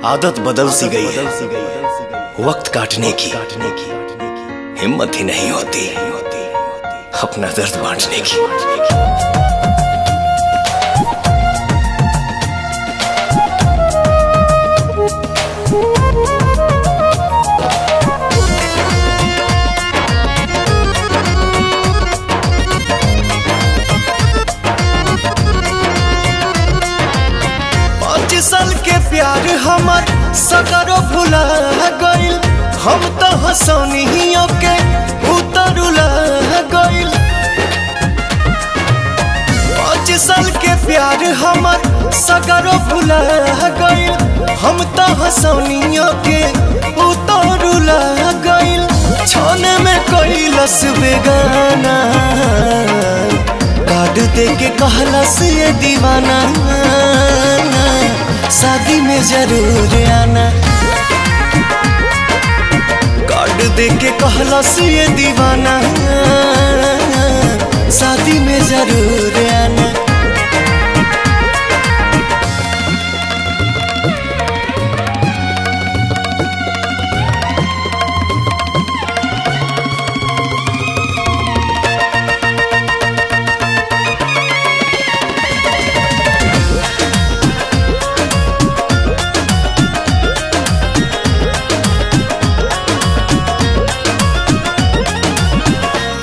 आदत बदल सी गई है वक्त काटने की, हिम्मत ही नहीं होती अपना दर्द बांटने की। साल के प्यार हमार सगरो भुला गइल, हम तो हंसनियों के उतरुला गइल। 5 साल के प्यार हमार सगरो भुला गइल, हम तो हंसनियों के उतरुला गइल। छाने में कैलस बेगाना, कार्ड दे के कहलस ये दीवाना, शादी में जरूर आना। कार्ड दे के कहलस ये दीवाना, शादी में जरूर आना।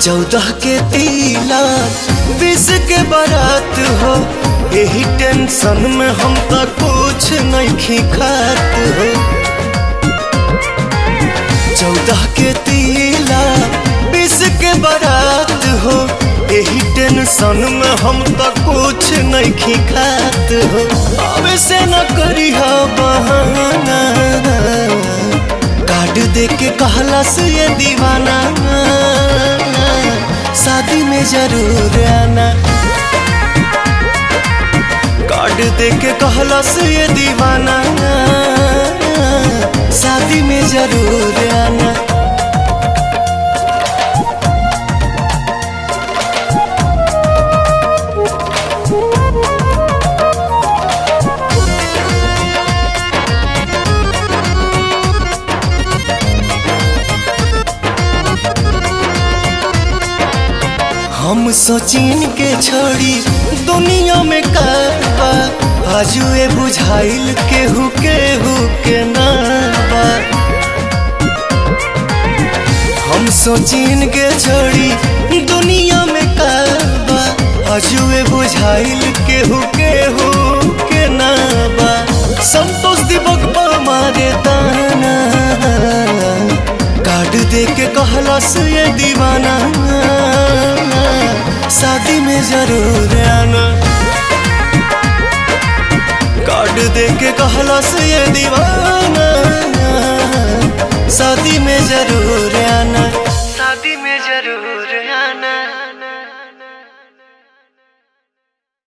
चौदह के तिलक 20 के बारात हो, यही टेंशन में हम तो कुछ नहीं खात हो। 14 के तिलक 20 के बारात हो, यही टेंशन में हम तो कुछ नहीं खात हो। अब से न करी हो बहाना, कार्ड दे के कहलस ये दीवाना, शादी में जरूर आना। कार्ड दे के कहलस ये दीवाना, शादी में जरूर आना। हम सोचिन के छोड़ी दुनिया में करबा, आजू ए बुझाइल केहू के नाबा। हम सोचिन के छोड़ी दुनिया में करबा, आजू ए बुझाइल केहू के नाबा। संतोष दिवक मारे दाना, कार्ड दे के कहलस ये दीवाना, शादी में जरूर आना। कार्ड दे के कहलस ये दीवाना, शादी में जरूर